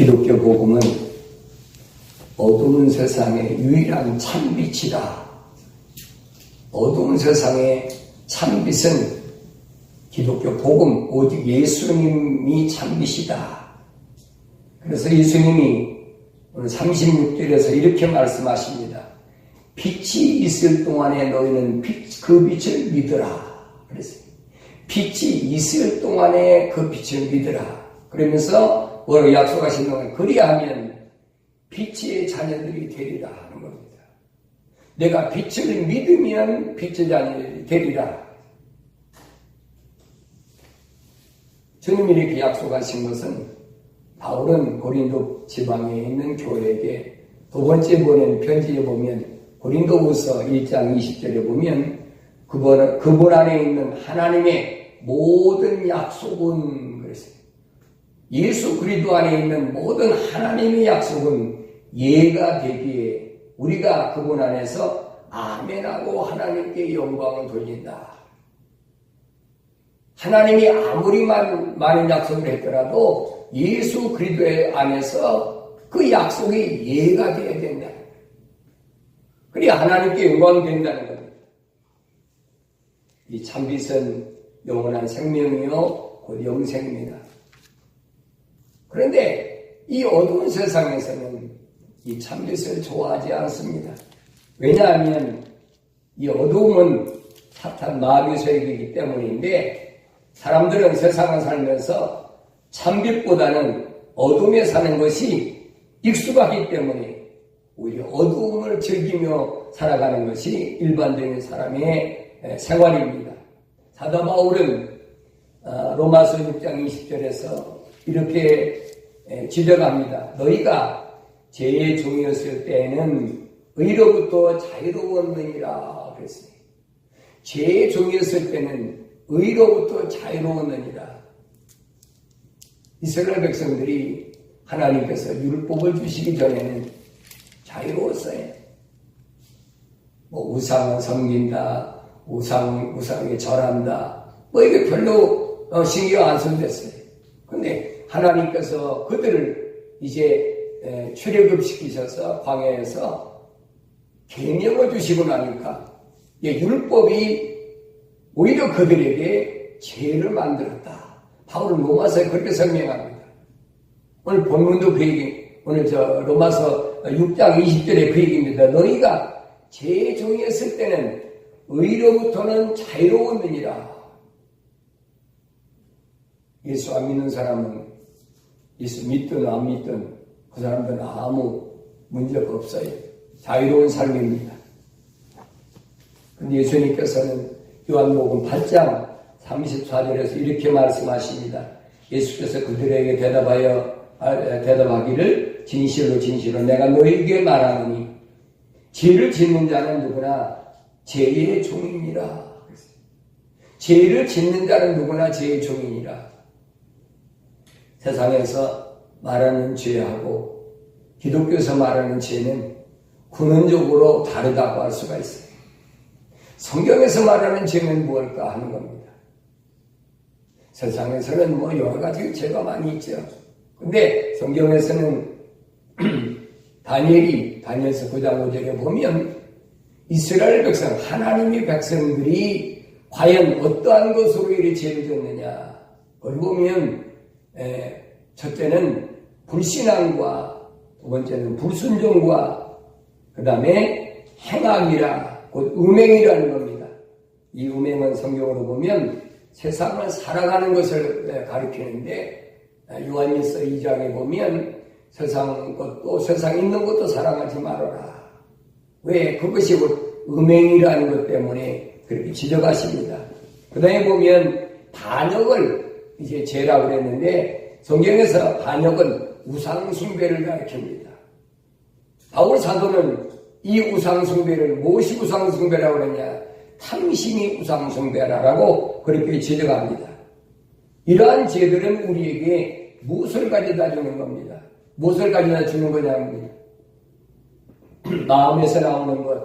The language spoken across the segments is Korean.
기독교 복음은 어두운 세상의 유일한 참빛이다. 어두운 세상의 참빛은 기독교 복음, 오직 예수님이 참빛이다. 그래서 예수님이 오늘 36절에서 이렇게 말씀하십니다. 빛이 있을 동안에 너희는 그 빛을 믿으라. 그랬어요. 빛이 있을 동안에 그 빛을 믿으라. 그러면서 뭐라고 약속하신 동안 그리하면 빛의 자녀들이 되리라 하는 겁니다. 내가 빛을 믿으면 빛의 자녀들이 되리라. 주님이 이렇게 약속하신 것은 바울은 고린도 지방에 있는 교회에게 두 번째 보낸 편지에 보면 고린도후서 1장 20절에 보면 그분 안에 있는 하나님의 모든 약속은 그랬어요. 예수 그리스도 안에 있는 모든 하나님의 약속은 예가 되기에 우리가 그분 안에서 아멘하고 하나님께 영광을 돌린다. 하나님이 아무리 많은 약속을 했더라도 예수 그리스도 안에서 그 약속이 예가 되어야 된다. 그래야 하나님께 영광이 된다는 겁니다. 이 참빛은 영원한 생명이요 곧 영생입니다. 그런데 이 어두운 세상에서는 이 참빛을 좋아하지 않습니다. 왜냐하면 이 어두움은 사탄 마귀의 세력이기 때문인데 사람들은 세상을 살면서 참빛보다는 어둠에 사는 것이 익숙하기 때문에 오히려 어두움을 즐기며 살아가는 것이 일반적인 사람의 생활입니다. 사도 바울은 로마서 6장 20절에서 이렇게 지적합니다. 너희가 죄의 종이었을 때에는 의로부터 자유로웠느니라 그랬어요. 죄의 종이었을 때는 의로부터 자유로웠느니라. 이스라엘 백성들이 하나님께서 율법을 주시기 전에는 자유로웠어요. 뭐 우상을 섬긴다, 우상에 절한다, 뭐 이게 별로 신경 안 썼어요. 근데 하나님께서 그들을 이제 출애굽시키셔서 광야에서 계명을 주시고 나니까 율법이 오히려 그들에게 죄를 만들었다. 바울은 로마서에 그렇게 설명합니다. 오늘 본문도 그 얘기, 오늘 로마서 6장 20절에 그 얘기입니다. 너희가 죄의 종이었을 때는 의로부터는 자유로웠느니라. 예수 안 믿는 사람은 예수 믿든 안 믿든 그 사람들은 아무 문제가 없어요. 자유로운 삶입니다. 근데 예수님께서는 요한복음 8장 34절에서 이렇게 말씀하십니다. 예수께서 그들에게 대답하기를 진실로 진실로 내가 너희에게 말하노니 죄를 짓는 자는 누구나 죄의 종이니라. 죄를 짓는 자는 누구나 죄의 종이니라. 세상에서 말하는 죄하고 기독교에서 말하는 죄는 근원적으로 다르다고 할 수가 있어요. 성경에서 말하는 죄는 무엇일까 하는 겁니다. 세상에서는 뭐 여러 가지 죄가 많이 있죠. 근데 성경에서는 다니엘서 9장 5절에 보면 이스라엘 백성, 하나님의 백성들이 과연 어떠한 것으로 이렇게 죄를 졌느냐. 거기 보면 첫째는 불신앙과 두 번째는 불순종과 그 다음에 행악이라 곧 음행이라는 겁니다. 이 음행은 성경으로 보면 세상을 살아가는 것을 가리키는데 요한일서 2장에 보면 세상 것도 세상 있는 것도 사랑하지 말아라. 왜? 그것이 음행이라는 것 때문에 그렇게 지적하십니다. 그 다음에 보면 반역을 이제 죄라고 그랬는데 성경에서 반역은 우상숭배를 가리킵니다. 바울 사도는 이 우상숭배를 무엇이 우상숭배라고 그러냐? 탐심이 우상숭배라고 그렇게 지적합니다. 이러한 죄들은 우리에게 무엇을 가져다 주는 겁니다. 무엇을 가져다 주는 거냐면 마음에서 나오는 것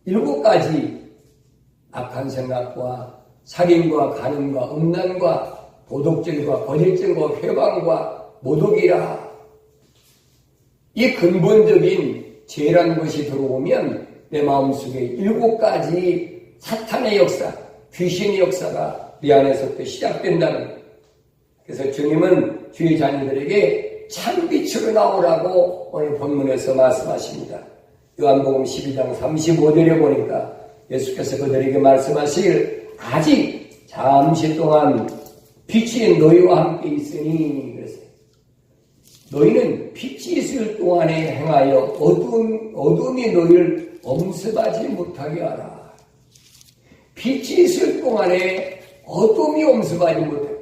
7가지 악한 생각과 살인과 간음과 음란과 도덕질과 거짓증과 회방과 모독이라. 이 근본적인 죄라는 것이 들어오면 내 마음속에 7가지 사탄의 역사, 귀신의 역사가 내 안에서부터 시작된다는 거예요. 그래서 주님은 주의 자녀들에게 참빛으로 나오라고 오늘 본문에서 말씀하십니다. 요한복음 12장 35절에 보니까 예수께서 그들에게 말씀하시길 아직 잠시 동안 빛이 너희와 함께 있으니 그랬어요. 너희는 빛이 있을 동안에 행하여 어둠이 너희를 엄습하지 못하게 하라. 빛이 있을 동안에 어둠이 엄습하지 못해.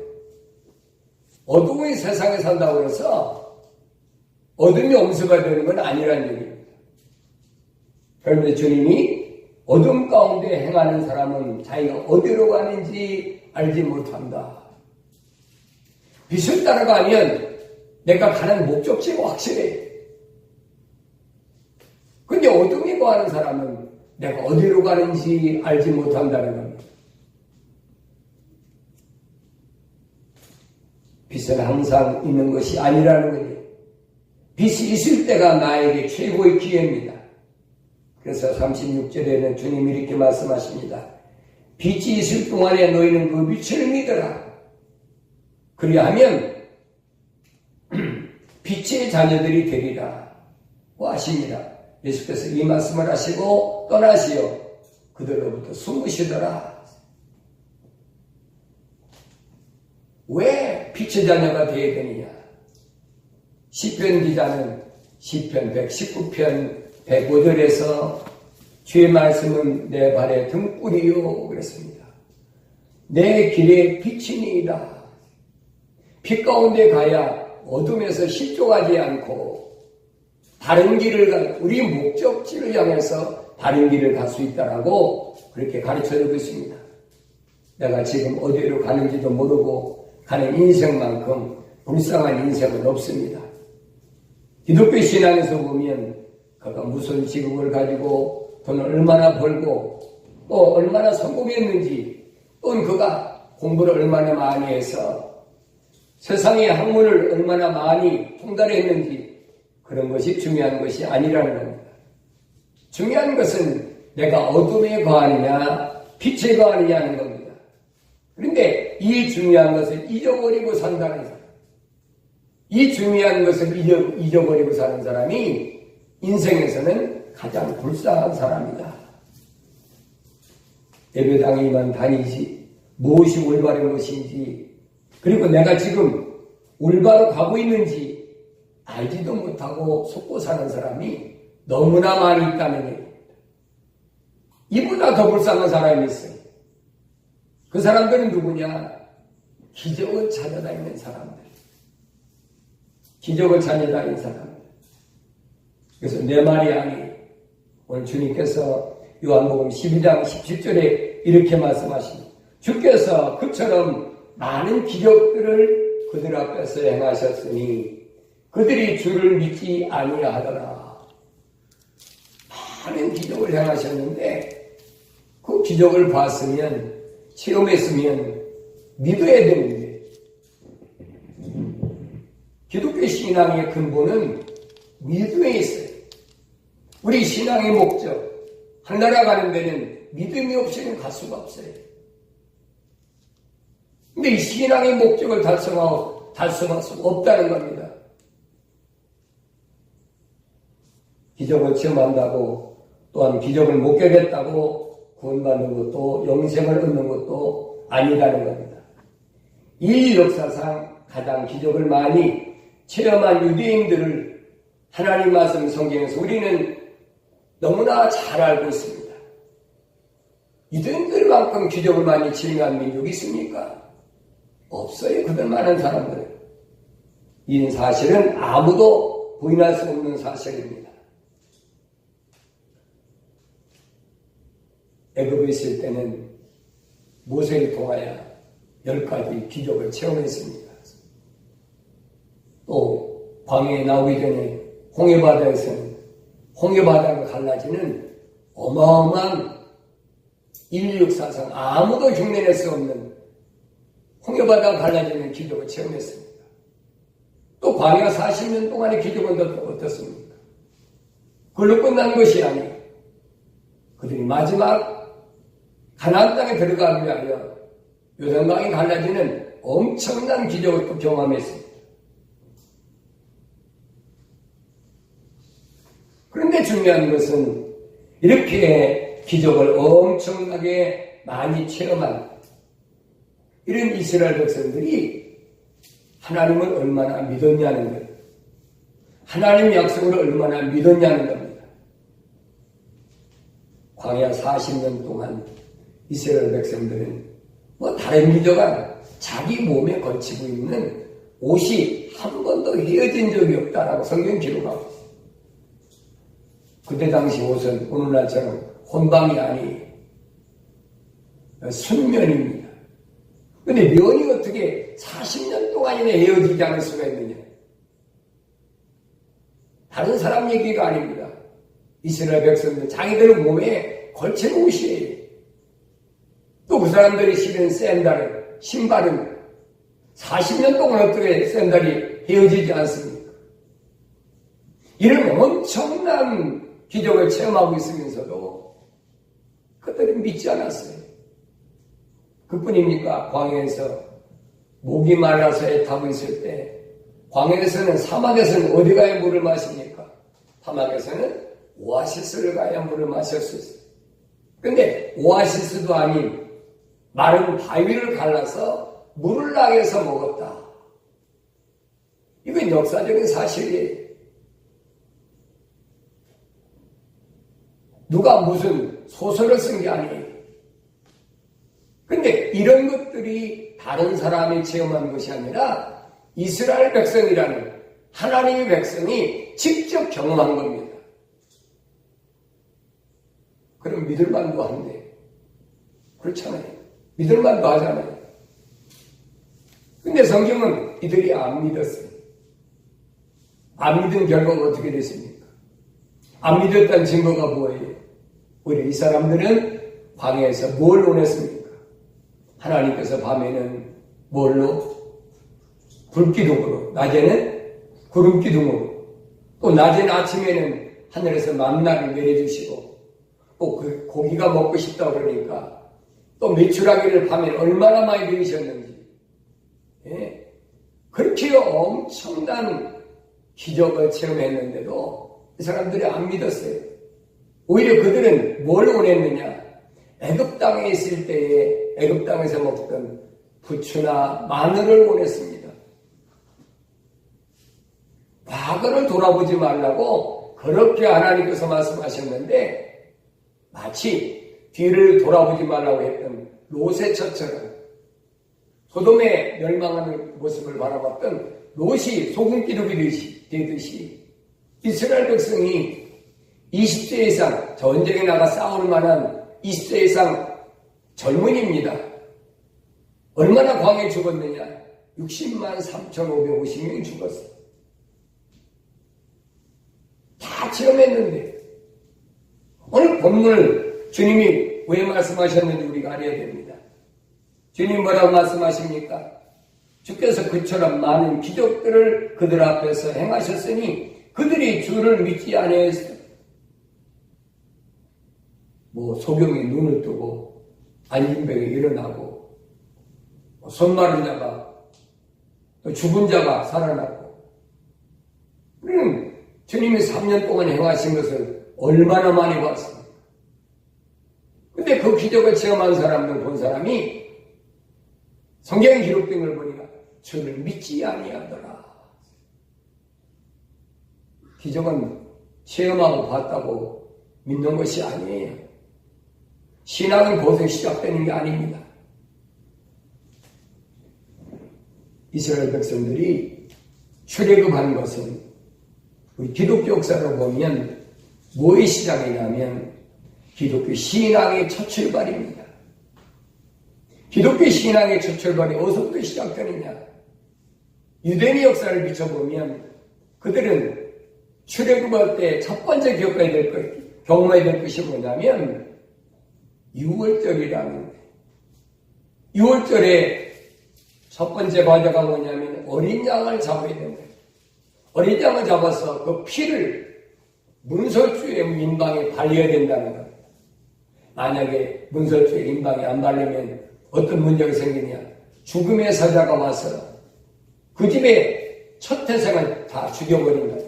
어둠의 세상에 산다고 해서 어둠이 엄습하게 되는 건 아니라는 얘기입니다. 그런데 주님이 어둠 가운데 행하는 사람은 자기가 어디로 가는지 알지 못한다. 빛을 따라가면 내가 가는 목적지가 확실해. 근데 어둠이 거하는 사람은 내가 어디로 가는지 알지 못한다는 겁니다. 빛은 항상 있는 것이 아니라는 거예요. 빛이 있을 때가 나에게 최고의 기회입니다. 그래서 36절에는 주님이 이렇게 말씀하십니다. 빛이 있을 동안에 너희는 그 빛을 믿어라. 그리하면 빛의 자녀들이 되리라 하십니다. 예수께서 이 말씀을 하시고 떠나시어 그들로부터 숨으시더라. 왜 빛의 자녀가 되어야 되느냐? 시편 기자는 시편 119편 105절에서 주의 말씀은 내 발의 등불이요 그랬습니다. 내 길에 빛이니이다. 빛 가운데 가야 어둠에서 실족하지 않고 바른 길을 가, 우리 목적지를 향해서 바른 길을 갈 수 있다라고 그렇게 가르쳐주고 있습니다. 내가 지금 어디로 가는지도 모르고 가는 인생만큼 불쌍한 인생은 없습니다. 기독교 신앙에서 보면 그가 무슨 직업을 가지고 돈을 얼마나 벌고 또 얼마나 성공했는지 또 그가 공부를 얼마나 많이 해서 세상의 학문을 얼마나 많이 통달했는지 그런 것이 중요한 것이 아니라는 겁니다. 중요한 것은 내가 어둠에 거하느냐 빛에 거하느냐 하는 겁니다. 그런데 이 중요한 것을 잊어버리고 산다는 사람, 이 중요한 것을 잊어버리고 사는 사람이 인생에서는 가장 불쌍한 사람이다. 예배당에만 다니지 무엇이 올바른 것인지 그리고 내가 지금 올바로 가고 있는지 알지도 못하고 속고 사는 사람이 너무나 많이 있다는 얘기입니다. 이보다 더 불쌍한 사람이 있어요. 그 사람들은 누구냐? 기적을 찾아다니는 사람들. 기적을 찾아다니는 사람들. 그래서 내 말이 아니 오늘 주님께서 요한복음 12장 17절에 이렇게 말씀하십니다. 주께서 그처럼 많은 기적들을 그들 앞에서 행하셨으니 그들이 주를 믿지 아니하더라. 많은 기적을 행하셨는데 그 기적을 봤으면 체험했으면 믿어야 되는데 기독교 신앙의 근본은 믿음에 있어요. 우리 신앙의 목적 하나라 가는 데는 믿음이 없이는 갈 수가 없어요. 근데 이 신앙의 목적을 달성할 수 없다는 겁니다. 기적을 체험한다고 또한 기적을 목격했다고 구원받는 것도 영생을 얻는 것도 아니라는 겁니다. 이 역사상 가장 기적을 많이 체험한 유대인들을 하나님 말씀 성경에서 우리는 너무나 잘 알고 있습니다. 유대인들만큼 기적을 많이 체험한 민족이 있습니까? 없어요. 그들만한 사람들은. 이 사실은 아무도 부인할 수 없는 사실입니다. 애굽에 있을 때는 모세를 통하여 10가지 기적을 체험했습니다. 또 광야에 나오기 전에 홍해바다에서는 홍해바다가 갈라지는 어마어마한 인류 역사상 아무도 흉내낼 수 없는 홍해바다가 갈라지는 기적을 체험했습니다. 또 광야 40년 동안의 기적은 어떻습니까? 그걸로 끝난 것이 아니에요. 그들이 마지막 가나안 땅에 들어가기 위하여 요단강이 갈라지는 엄청난 기적을 또 경험했습니다. 그런데 중요한 것은 이렇게 기적을 엄청나게 많이 체험한 이런 이스라엘 백성들이 하나님을 얼마나 믿었냐는 거예요. 하나님의 약속을 얼마나 믿었냐는 겁니다. 광야 40년 동안 이스라엘 백성들은 다른 기적은 자기 몸에 걸치고 있는 옷이 한 번도 헤어진 적이 없다라고 성경 기록하고 있어요. 그때 당시 옷은 오늘날처럼 혼방이 아니에요. 순면입니다. 근데 면이 어떻게 40년 동안이나 헤어지지 않을 수가 있느냐? 다른 사람 얘기가 아닙니다. 이스라엘 백성들 자기들 몸에 걸친 옷이에요. 또 그 사람들이 신은 샌들은, 신발은 40년 동안 어떻게 샌들이 헤어지지 않습니까? 이런 엄청난 기적을 체험하고 있으면서도 그들이 믿지 않았어요. 그뿐입니까? 광야에서 목이 말라서 애타고 있을 때 광야에서는 사막에서는 어디 가야 물을 마십니까? 사막에서는 오아시스를 가야 물을 마실 수 있어요. 근데 오아시스도 아닌 마른 바위를 갈라서 물을 낙에서 먹었다. 이건 역사적인 사실이에요. 누가 무슨 소설을 쓴 게 아니에요. 근데 이런 것들이 다른 사람이 체험한 것이 아니라 이스라엘 백성이라는 하나님의 백성이 직접 경험한 겁니다. 그럼 믿을만도 한데 그렇잖아요. 믿을만도 하잖아요. 근데 성경은 이들이 안 믿었어요. 안 믿은 결과가 어떻게 됐습니까? 안 믿었다는 증거가 뭐예요? 우리 이 사람들은 광야에서 뭘 원했습니까? 하나님께서 밤에는 뭘로? 불기둥으로, 낮에는 구름기둥으로, 또 낮에는 아침에는 하늘에서 만나를 내려주시고, 또 그 고기가 먹고 싶다 그러니까 또 메추라기를 밤에 얼마나 많이 들이셨는지, 예? 그렇게 엄청난 기적을 체험했는데도 이 사람들이 안 믿었어요. 오히려 그들은 뭘 원했느냐? 애굽 땅에 있을 때에 애굽 땅에서 먹던 부추나 마늘을 원했습니다. 과거를 돌아보지 말라고 그렇게 하나님께서 말씀하셨는데 마치 뒤를 돌아보지 말라고 했던 롯의 처처럼 소돔의 멸망하는 모습을 바라봤던 롯이 소금기둥이 되듯이 이스라엘 백성이 20세 이상 전쟁에 나가 싸울 만한 20세 이상 젊은이입니다. 얼마나 광야에 죽었느냐? 60만 3,550명이 죽었어요. 다 체험했는데 오늘 본문을 주님이 왜 말씀하셨는지 우리가 알아야 됩니다. 주님 뭐라고 말씀하십니까? 주께서 그처럼 많은 기적들을 그들 앞에서 행하셨으니 그들이 주를 믿지 아니하였어요. 소경이 눈을 뜨고 안진병이 일어나고 손 마른 자가 또 죽은 자가 살아나고 우리는 주님이 3년 동안 행하신 것을 얼마나 많이 봤습니까? 근데 그 기적을 체험한 사람들 본 사람이 성경에 기록된 걸 보니까 주를 믿지 아니하더라. 기적은 체험하고 봤다고 믿는 것이 아니에요. 신앙은 거기서 시작되는 게 아닙니다. 이스라엘 백성들이 출애굽한 것은 우리 기독교 역사로 보면 뭐의 시작이냐면 기독교 신앙의 첫 출발입니다. 기독교 신앙의 첫 출발이 어디서부터 시작되느냐? 유대인의 역사를 비춰보면 그들은 출애굽할 때 첫 번째 경험해야 될 것이 뭐냐면 6월절이라는 6월절에 첫 번째 과제가 뭐냐면 어린 양을 잡아야 된다. 어린 양을 잡아서 그 피를 문설주의 인방에 발려야 된다는 겁니다. 만약에 문설주의 인방에 안 바르면 어떤 문제가 생기냐? 죽음의 사자가 와서 그 집의 첫 태생을 다 죽여버린다.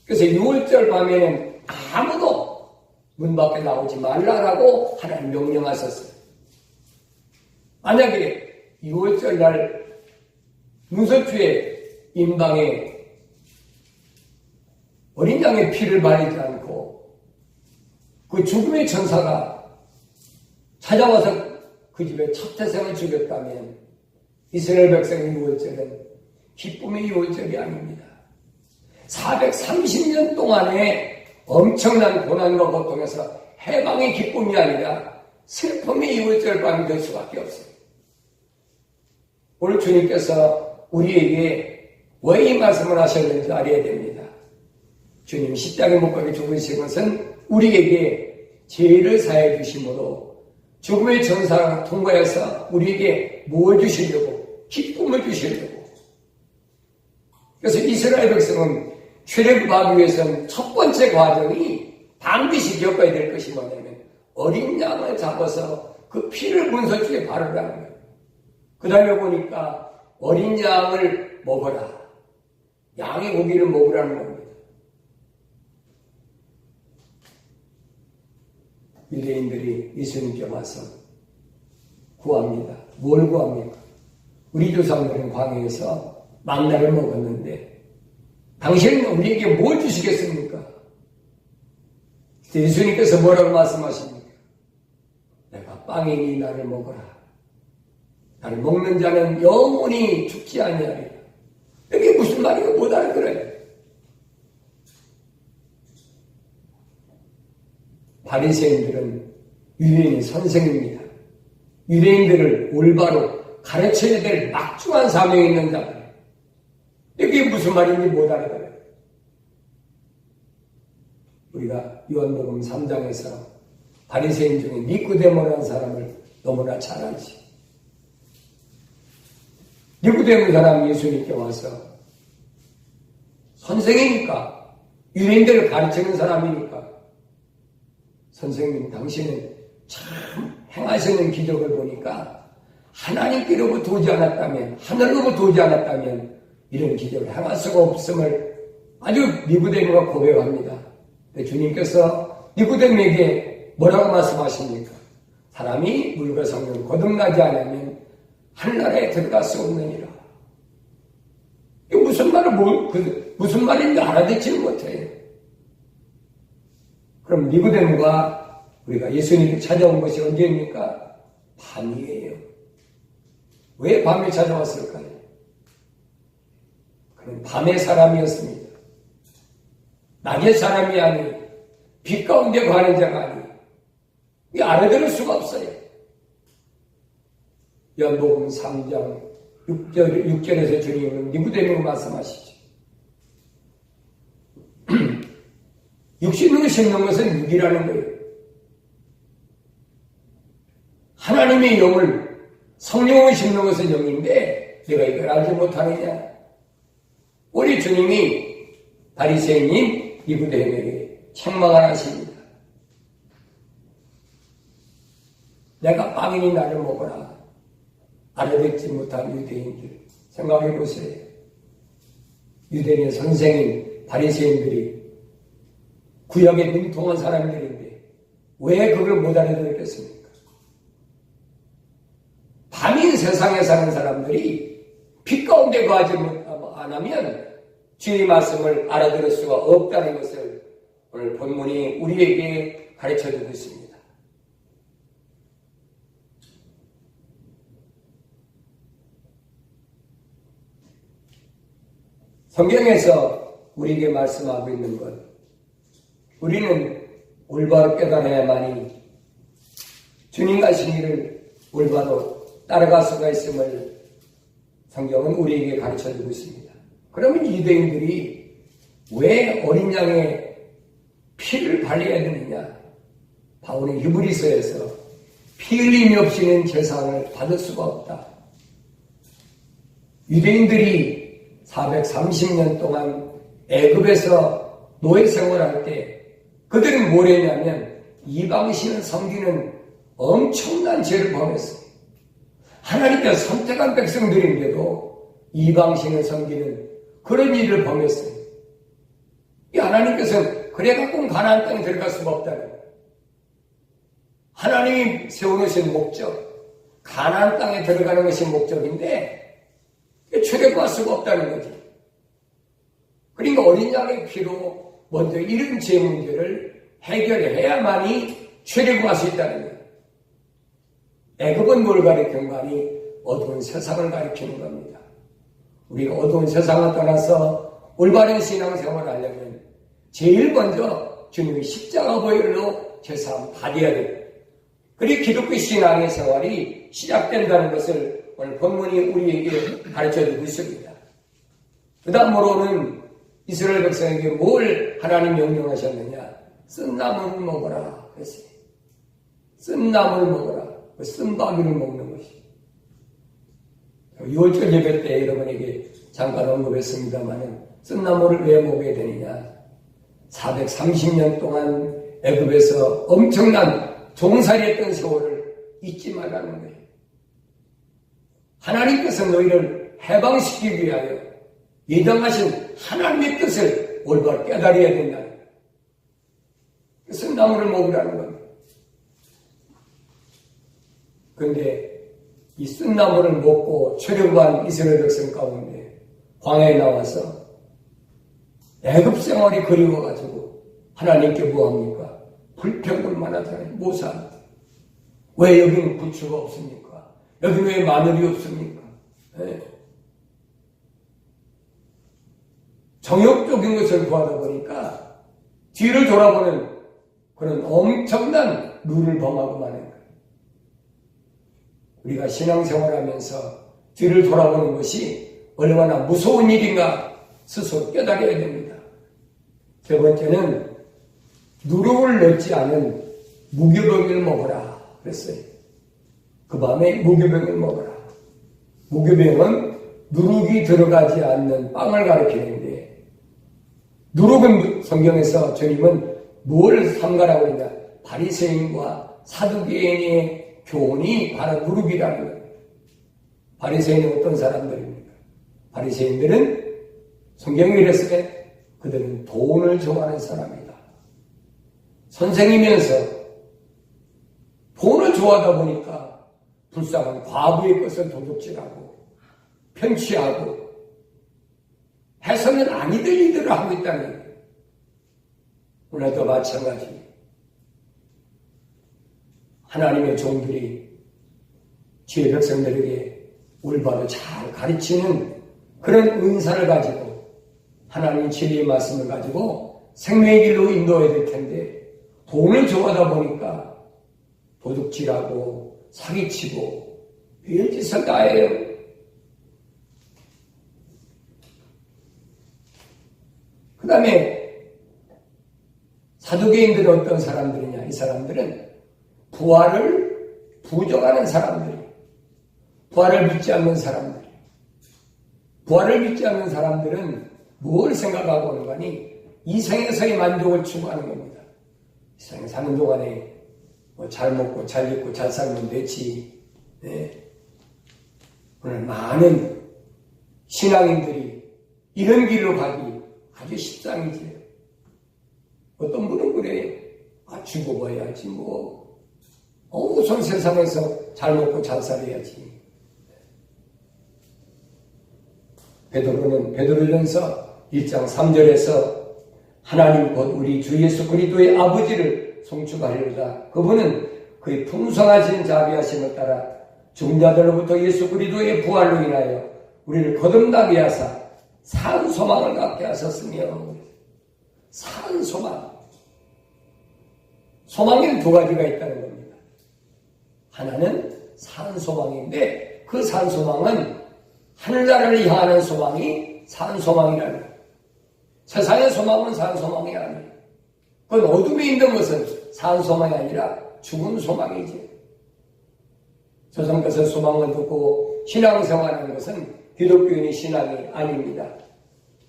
그래서 6월절 밤에는 아무도 문 밖에 나오지 말라라고 하나님 명령하셨어요. 만약에 6월절 날 문설주의 인방에 어린 양의 피를 바르지 않고 그 죽음의 천사가 찾아와서 그 집에 첫 태생을 죽였다면 이스라엘 백성의 6월절은 기쁨의 6월절이 아닙니다. 430년 동안의 엄청난 고난과 고통에서 해방의 기쁨이 아니라 슬픔의 6월절 밤이 될 수밖에 없어요. 오늘 주님께서 우리에게 왜 이 말씀을 하셨는지 알아야 됩니다. 주님 십자가에 못 박혀 죽으신 것은 우리에게 죄를 사해 주심으로 죽음의 전사를 통과해서 우리에게 무엇을 주시려고? 기쁨을 주시려고. 그래서 이스라엘 백성은 출애굽하기 위해서는 첫 번째 과정이 반드시 겪어야 될 것이 뭐냐면 어린 양을 잡아서 그 피를 문설주에 바르라는 거예요. 그 다음에 보니까 어린 양을 먹어라. 양의 고기를 먹으라는 겁니다. 유대인들이 예수님께 와서 구합니다. 뭘 구합니까? 우리 조상들은 광야에서 만나를 먹었는데 당신은 우리에게 뭘 주시겠습니까? 예수님께서 뭐라고 말씀하십니까? 내가 빵이니 나를 먹어라. 나를 먹는 자는 영원히 죽지 아니하리라. 이게 무슨 말이고 못 알아들어요. 바리새인들은 유대인의 선생입니다. 유대인들을 올바로 가르쳐야 될 막중한 사명이 있는 자들. 이게 무슨 말인지 못 알아들어요. 우리가 요한복음 3장에서 바리새인 중에 니고데모라는 사람을 너무나 잘 알지. 니고데모 사람이 예수님께 와서 선생이니까 유대인들을 가르치는 사람이니까 선생님 당신은 참 행하시는 기적을 보니까 하나님께로부터 오지 않았다면 하늘로부터 오지 않았다면 이런 기적을 행할 수가 없음을 아주 니고데모가 고백합니다. 주님께서 니고데모에게 뭐라고 말씀하십니까? 사람이 물과 성령 거듭나지 않으면 하늘나라에 들어갈 수 없느니라. 이거 무슨 무슨 말인지 알아듣지를 못해요. 그럼 니고데모가 우리가 예수님께 찾아온 것이 언제입니까? 밤이에요. 왜 밤에 찾아왔을까요? 그는 밤의 사람이었습니다. 낮의 사람이 아니, 빛 가운데 가는 자가 아니, 이 알아들을 수가 없어요. 요한복음 3장 6절에서 주님은 니고데모가 말씀하시죠. 육신으로 심는 것은 육이라는 거예요. 하나님의 영을 성령으로 심는 것은 영인데 내가 이걸 알지 못하느냐. 우리 주님이 바리새인인 니고데모에게 책망을 하십니다. 내가 빵이니 나를 먹어라. 알아듣지 못한 유대인들 생각해 보세요. 유대인의 선생인 바리새인들이 구약에 능통한 사람들인데 왜 그걸 못 알아듣겠습니까? 밤인 세상에 사는 사람들이 빛 가운데 거하지 안 하면 주의 말씀을 알아들을 수가 없다는 것을 오늘 본문이 우리에게 가르쳐주고 있습니다. 성경에서 우리에게 말씀하고 있는 것, 우리는 올바로 깨달아야만이 주님과 신의를 올바로 따라갈 수가 있음을 성경은 우리에게 가르쳐주고 있습니다. 그러면 유대인들이 왜 어린 양의 피를 발려야 되느냐? 바울은 히브리서에서 피 흘림이 없이는 제사를 받을 수가 없다. 유대인들이 430년 동안 애굽에서 노예 생활할 때 그들은 뭘 했냐면 이방신을 섬기는 엄청난 죄를 범했어요. 하나님께서 선택한 백성들인데도 이방신을 섬기는 그런 일을 범했어요. 이 하나님께서는 그래갖고 가나안 땅에 들어갈 수가 없다는 거예요. 하나님이 세워놓으신 목적, 가나안 땅에 들어가는 것이 목적인데 출애굽할 수가 없다는 거지. 그러니까 어린 양의 피로 먼저 이런 죄 문제를 해결해야만이 출애굽할 수 있다는 거예요. 애굽은 뭘 가리키는가 하니 어두운 세상을 가리키는 겁니다. 우리가 어두운 세상을 떠나서 올바른 신앙생활을 하려면 제일 먼저 주님의 십자가 보혈로 죄사함 받아야 돼요. 그리고 기독교 신앙의 생활이 시작된다는 것을 오늘 본문이 우리에게 가르쳐주고 있습니다. 그 다음으로는 이스라엘 백성에게 뭘 하나님 명령하셨느냐? 쓴 나무를 먹어라 그랬어요. 쓴 나무를 먹어라. 그 쓴바귀를 먹는 것이. 6월절 예배 때 여러분에게 잠깐 언급했습니다만은 쓴 나무를 왜 먹어야 되느냐? 430년 동안 애굽에서 엄청난 종살이했던 세월을 잊지 말라는 거예요. 하나님께서 너희를 해방시키기 위하여 예정하신 하나님의 뜻을 올바로 깨달아야 된다. 쓴 나무를 먹으라는 겁니다. 그런데 이 쓴 나무를 먹고 출애굽한 이스라엘 백성 가운데 광야에 나와서 애굽 생활이 그리워가지고 하나님께 뭐합니까? 불평불만 하잖아요. 모사한테. 왜 여기는 부추가 없습니까? 여기는 왜 마늘이 없습니까? 네. 정욕적인 것을 구하다 보니까 뒤를 돌아보는 그런 엄청난 룰을 범하고 마는 거예요. 우리가 신앙생활하면서 뒤를 돌아보는 것이 얼마나 무서운 일인가 스스로 깨달아야 됩니다. 세 번째는 누룩을 넣지 않은 무교병을 먹어라 그랬어요. 그 밤에 무교병을 먹어라. 무교병은 누룩이 들어가지 않는 빵을 가리키는데 누룩은 성경에서 주님은 뭘 삼가라고 했냐? 바리새인과 사두개인의 교훈이 바로 누룩이라는 거예요. 바리새인은 어떤 사람들입니까? 바리새인들은 성경에 이랬을 때 그들은 돈을 좋아하는 사람이다. 선생이면서 돈을 좋아하다 보니까 불쌍한 과부의 것을 도둑질하고 편취하고 해서는 아니들 일들을 하고 있다는 거예요. 오늘도 마찬가지. 하나님의 종들이 주의 백성들에게 올바로 잘 가르치는 그런 은사를 가지고 하나님 진리의 말씀을 가지고 생명의 길로 인도해야 될 텐데 돈을 좋아하다 보니까 도둑질하고 사기치고 별짓을 다 해요. 그 다음에 사두개인들은 어떤 사람들이냐? 이 사람들은 부활을 부정하는 사람들이에요. 부활을 믿지 않는 사람들. 부활을 믿지 않는 사람들은 뭘 생각하고 오는 거니? 이 생에서의 만족을 추구하는 겁니다. 이 생에 사는 동안에 뭐 잘 먹고 잘 입고 잘 살면 되지. 네. 오늘 많은 신앙인들이 이런 길로 가기 아주 십상이지. 어떤 분은 그래. 죽어봐야지 뭐. 우선 세상에서 잘 먹고 잘 살아야지. 베드로전서 1장 3절에서 하나님 곧 우리 주 예수 그리스도의 아버지를 송축하리로다. 그분은 그의 풍성하신 자비하심을 따라 죽은 자들로부터 예수 그리스도의 부활로 인하여 우리를 거듭나게 하사 산 소망을 갖게 하셨으며. 산 소망. 소망에는 두 가지가 있다는 겁니다. 하나는 산 소망인데 그 산 소망은 하늘나라를 향하는 소망이 산 소망이라는 거예요. 세상의 소망은 산 소망이 아니에요. 그건 어둠에 있는 것은 산 소망이 아니라 죽은 소망이지. 조선께서 소망을 듣고 신앙생활하는 것은 기독교인의 신앙이 아닙니다.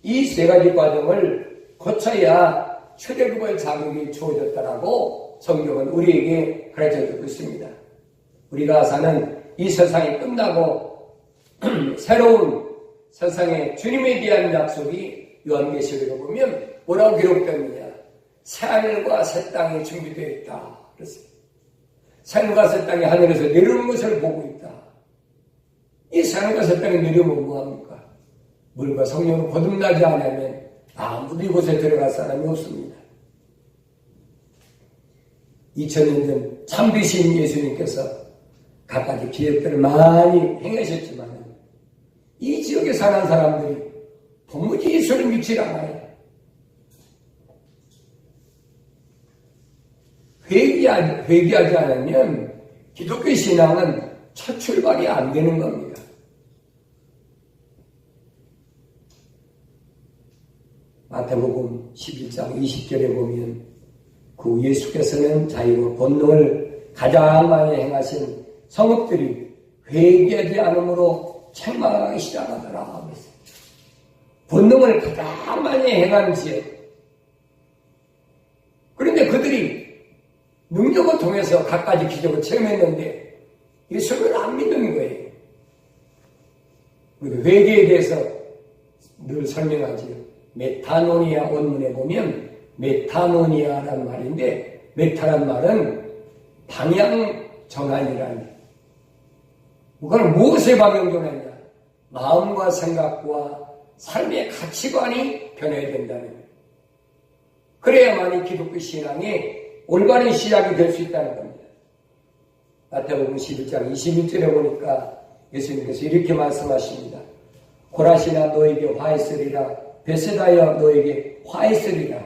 이 세 가지 과정을 거쳐야 출애굽의 자격이 주어졌다라고 성경은 우리에게 가르쳐주고 있습니다. 우리가 사는 이 세상이 끝나고 새로운 세상에 주님에 대한 약속이 요한계시록에 보면 뭐라고 기록되느냐? 새하늘과 새 땅이 준비되어 있다. 그랬어요. 새하늘과 새 땅이 하늘에서 내려오는 것을 보고 있다. 이 새하늘과 새 땅이 내려오면 뭐합니까? 물과 성령으로 거듭나지 않으면 아무도 이곳에 들어갈 사람이 없습니다. 2000년 전 참되신 예수님께서 갖가지 기적들을 많이 행하셨지만 이 지역에 사는 사람들이 도무지 예수를 믿지 않아요. 회개하지 않으면 기독교 신앙은 첫 출발이 안 되는 겁니다. 마태복음 11장 20절에 보면 그 예수께서는 자유와 권능을 가장 많이 행하신 성읍들이 회개하지 않으므로 책망하기 시작하더라. 권능을 가장 많이 행한 지역. 그런데 그들이 능력을 통해서 갖가지 기적을 체험했는데 예수를 안 믿는 거예요. 회개에 대해서 늘 설명하지요. 메타노니아 원문에 보면 메타노니아라는 말인데 메타란 말은 방향 전환이라는 그건 무엇에 방향 전환이냐? 마음과 생각과 삶의 가치관이 변해야 된다는 거예요. 그래야만이 기독교 신앙의 올바른 시작이 될 수 있다는 겁니다. 마태복음 11장 21절에 보니까 예수님께서 이렇게 말씀하십니다. 고라시나 너에게 화했으리라 베세다여 너에게 화했으리라.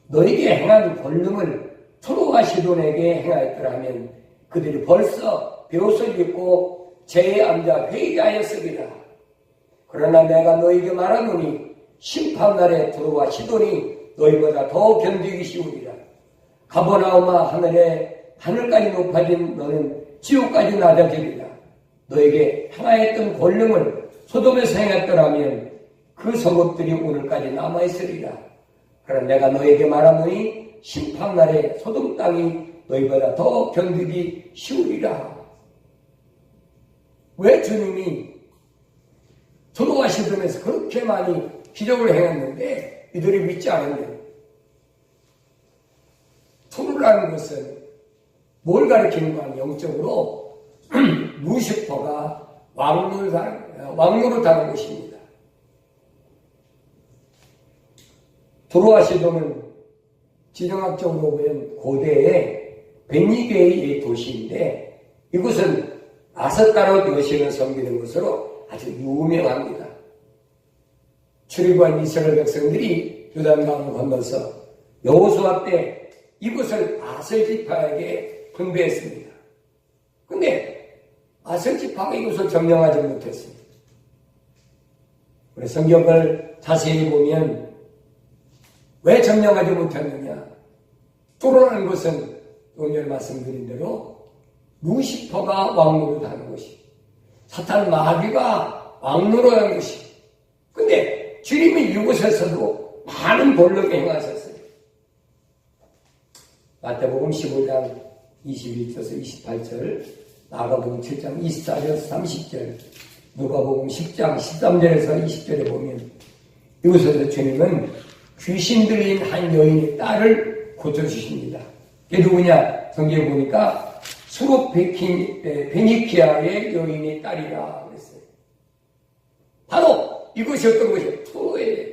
너에게 행한 권능을 트로와 시돈에게 행하였더라면 그들이 벌써 베옷을 입고 제에 앉아 회개하였으리라. 그러나 내가 너에게 말하노니 심판날에 트로와 시돈이 너희보다 더 견디기 쉬우리라. 가버나움아 하늘까지 높아진 너는 지옥까지 낮아지리라. 너에게 행하였던 권능을 소돔에서 행했더라면 그 성읍들이 오늘까지 남아있으리라. 그러나 내가 너에게 말하노니 심판날에 소돔 땅이 너희보다 더 견디기 쉬우리라. 왜 주님이 도로와 시돔에서 그렇게 많이 기적을 행했는데 이들이 믿지 않았냐? 토르라는 것은 뭘 가리키는가? 영적으로 루시퍼가 왕노릇 하는 것입니다. 도로와 시돔은 지정학적으로 보면 고대의 베니게의 도시인데 이곳은 아스타롯 여신을 섬기는 것으로 아주 유명합니다. 출애굽한 이스라엘 백성들이 요단강을 건너서 여호수아 때 이곳을 아셀지파에게 분배했습니다. 그런데 아셀지파가 이곳을 점령하지 못했습니다. 그래서 성경을 자세히 보면 왜 점령하지 못했느냐? 뚜로라는 것은 오늘 말씀드린 대로 루시퍼가 왕노릇하는 것이, 사탄 마귀가 왕노릇하는 것이. 근데 주님이 이곳에서도 많은 본령을 행하셨어요. 마태복음 15장 21절에서 28절, 마가복음 7장 24절에서 30절, 누가복음 10장 13절에서 20절에 보면 이곳에서 주님은 귀신 들린 한 여인의 딸을 고쳐주십니다. 그게 누구냐? 성경에 보니까 수로 베니키아의 여인의 딸이라 그랬어요. 바로 이것이 어떤 것이에요? 투로예요.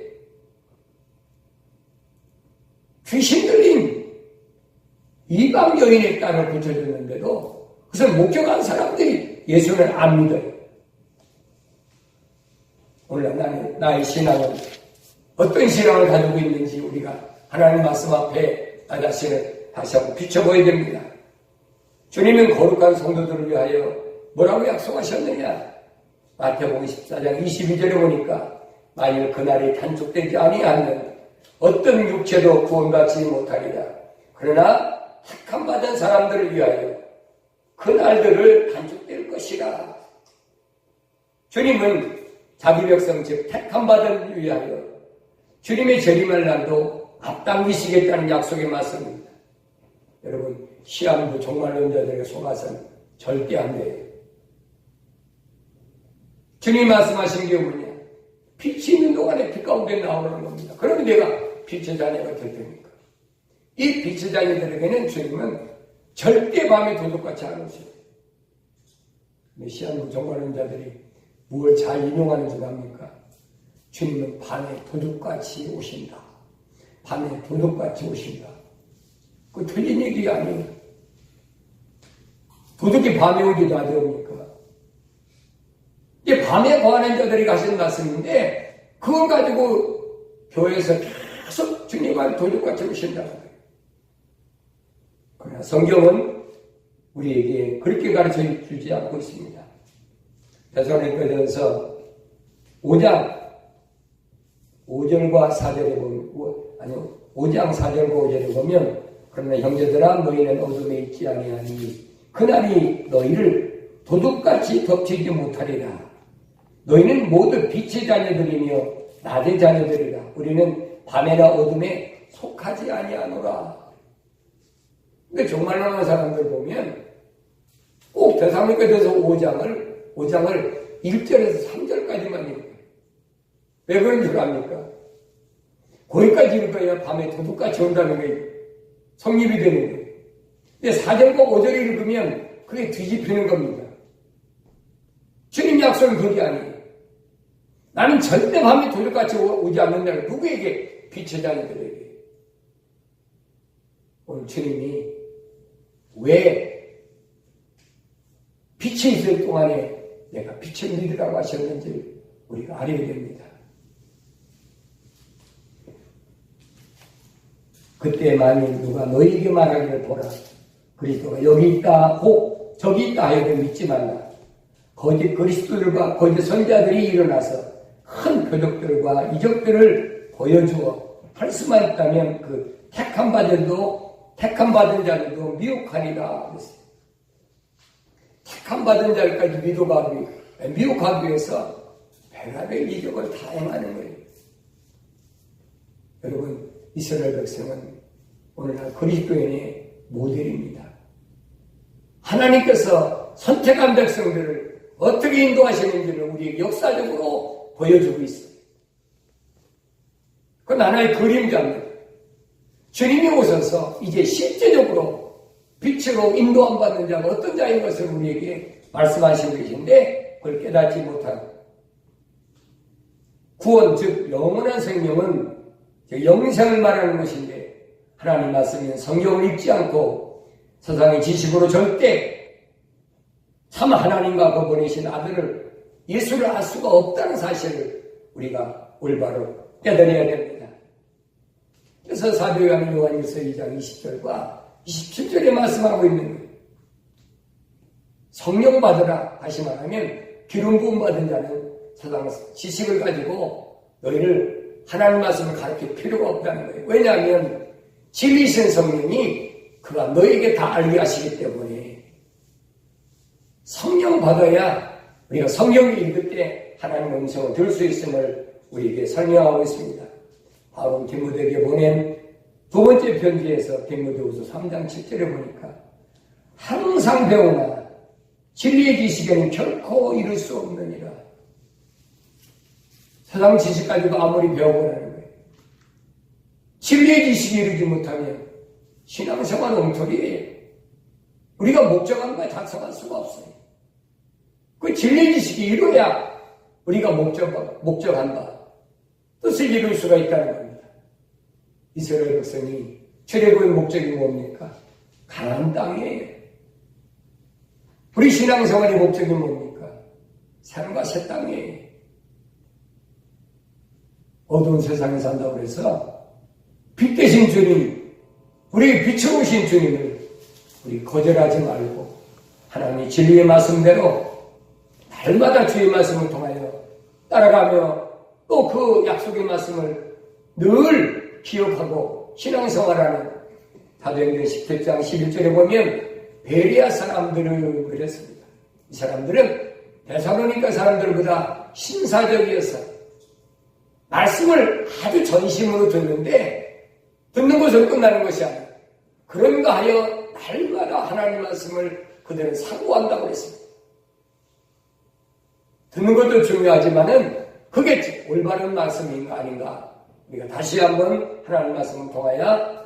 귀신 들린 이방 여인의 딸을 고쳐줬는데도 그것을 목격한 사람들이 예수를 안 믿어요. 오늘 나의 신앙은 어떤 신앙을 가지고 있는지 우리가 하나님 말씀 앞에 나 자신을 다시 한번 비춰봐야 됩니다. 주님은 거룩한 성도들을 위하여 뭐라고 약속하셨느냐? 마태복음 14장 22절에 보니까 만일 그날이 단축되지 아니하면 어떤 육체도 구원받지 못하리라. 그러나 택함받은 사람들을 위하여 그 날들을 단축될 것이라. 주님은 자기 백성 즉 택함 받은 위하여 주님의 재림할 날도 앞당기시겠다는 약속에 맞습니다. 여러분, 시한부 종말론자들에게 속아서는 절대 안 돼요. 주님 말씀하신 게 뭐냐? 빛이 있는 동안에 빛 가운데 나오는 겁니다. 그러면 내가 빛의 자녀가 될 테니까. 이 빛의 자녀들에게는 주님은 절대 밤에 도둑같이 안 오세요. 시한부 종말론자들이 무엇을 잘 인용하는 줄 압니까? 주님은 밤에 도둑같이 오신다. 밤에 도둑같이 오신다. 그 틀린 얘기 아니에요. 도둑이 밤에 오기도 하지 옵니까? 이게 밤에 거하는 자들이 가신 말씀인데 그걸 가지고 교회에서 계속 주님은 도둑같이 오신다는 거예요. 그러나 성경은 우리에게 그렇게 가르쳐 주지 않고 있습니다. 데살로니가전서 5장 5절과 4절에 보면, 5장 4절과 5절에 보면, 그러나 형제들아 너희는 어둠에 있지 아니하니 그날이 너희를 도둑같이 덮치지 못하리라. 너희는 모두 빛의 자녀들이며 낮의 자녀들이라. 우리는 밤에나 어둠에 속하지 아니하노라. 근데 정말 많은 사람들 보면 꼭 데살로니가전서 5장을 1절에서 3절까지만 읽어요. 왜 그런 줄 압니까? 거기까지 읽어야 밤에 도둑같이 온다는 거예요. 성립이 되는 거예요. 근데 4절과 5절을 읽으면 그게 뒤집히는 겁니다. 주님 약속은 그게 아니에요. 나는 절대 밤에 도둑같이 오지 않는다. 누구에게? 빛의 자녀들에게. 오늘 주님이 왜 빛이 있을 동안에 내가 빛을 믿으라고 하셨는지 우리가 알아야 됩니다. 그때 만일 누가 너희에게 말하기를 보라. 그리스도가 여기 있다, 혹 저기 있다 하여도 믿지 말라. 거짓 그리스도들과 거짓 선자들이 일어나서 큰 표적들과 이적들을 보여주어 할 수만 있다면 그 택함 받은 자들도 미혹하리라 그랬어요. 택함 받은 자들까지 미혹하기 위해서 별의별 이적을 다 행하는 거예요. 여러분, 이스라엘 백성은 오늘날 그리스도인의 모델입니다. 하나님께서 선택한 백성들을 어떻게 인도하시는지를 우리에게 역사적으로 보여주고 있어요. 그건 하나의 그림자입니다. 주님이 오셔서 이제 실제적으로 빛으로 인도함 받는 자가 어떤 자인 것을 우리에게 말씀하시고 계신데 그걸 깨닫지 못하고 구원, 즉 영원한 생명은 영생을 말하는 것인데 하나님 말씀인 성경을 읽지 않고 세상의 지식으로 절대 참 하나님과 그 보내신 아들을 예수를 알 수가 없다는 사실을 우리가 올바로 깨달아야 됩니다. 그래서 사도 요한일서 2장 20절과 27절에 말씀하고 있는 거예요. 성령 받으라 다시 말하면 기름 부음 받은 자는 세상 지식을 가지고 너희를 하나님 말씀을 가르칠 필요가 없다는 거예요. 왜냐하면 진리신 성령이 그가 너에게 다 알게 하시기 때문에 성령 받아야 우리가 성경을 읽을 때 하나님의 음성을 들을 수 있음을 우리에게 설명하고 있습니다. 바울은 디모데에게 보낸 두 번째 편지에서 디모데후서 3장 7절에 보니까 항상 배우나 진리의 지식에는 결코 이룰 수 없느니라. 세상 지식 가지고 아무리 배워보라는 거예요. 진리의 지식이 이루지 못하면 신앙생활 엉터리예요. 우리가 목적한 거에 달성할 수가 없어요. 그 진리의 지식이 이루어야 우리가 목적한 바 뜻을 이룰 수가 있다는 겁니다. 이스라엘 백성이 출애굽의 목적이 뭡니까? 가나안 땅이에요. 우리 신앙생활의 목적이 뭡니까? 삶과 새 땅이에요. 어두운 세상에 산다고 해서 빛 대신 주님, 우리의 빛으로 오신 주님을 우리 거절하지 말고 하나님의 진리의 말씀대로 날마다 주의 말씀을 통하여 따라가며 또 그 약속의 말씀을 늘 기억하고 신앙생활하는 사도행전 17장 11절에 보면 베레아 사람들은 그랬습니다. 이 사람들은 데살로니가 사람들보다 신사적이어서 말씀을 아주 전심으로 듣는데 듣는 것으로 끝나는 것이 아니라 그런가 하여 날마다 하나님 말씀을 그대로 사고한다고 했습니다. 듣는 것도 중요하지만은 그게 올바른 말씀인가 아닌가 우리가 다시 한번 하나님 말씀을 통하여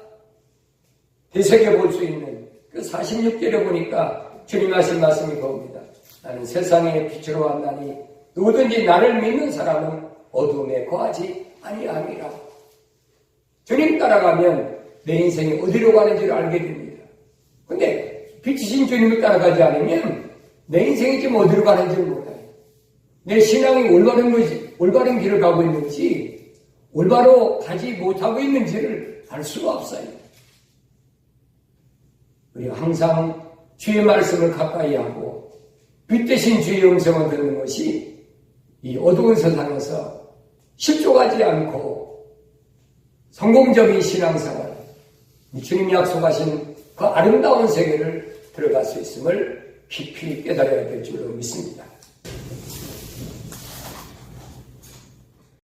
되새겨 볼 수 있는 그 46절에 보니까 주님 하신 말씀이 그겁니다. 나는 세상의 빛으로 왔나니 누구든지 나를 믿는 사람은 어둠에 거하지 아니함이라. 주님 따라가면 내 인생이 어디로 가는지를 알게 됩니다. 근데 빛이신 주님을 따라가지 않으면 내 인생이 지금 어디로 가는지를 몰라요. 내 신앙이 올바른 길을 가고 있는지 올바로 가지 못하고 있는지를 알 수가 없어요. 우리가 항상 주의 말씀을 가까이 하고 빛 대신 주의 음성을 듣는 것이 이 어두운 세상에서 실족하지 않고 성공적인 신앙생활, 주님이 약속하신 그 아름다운 세계를 들어갈 수 있음을 깊이 깨달아야 될 줄로 믿습니다.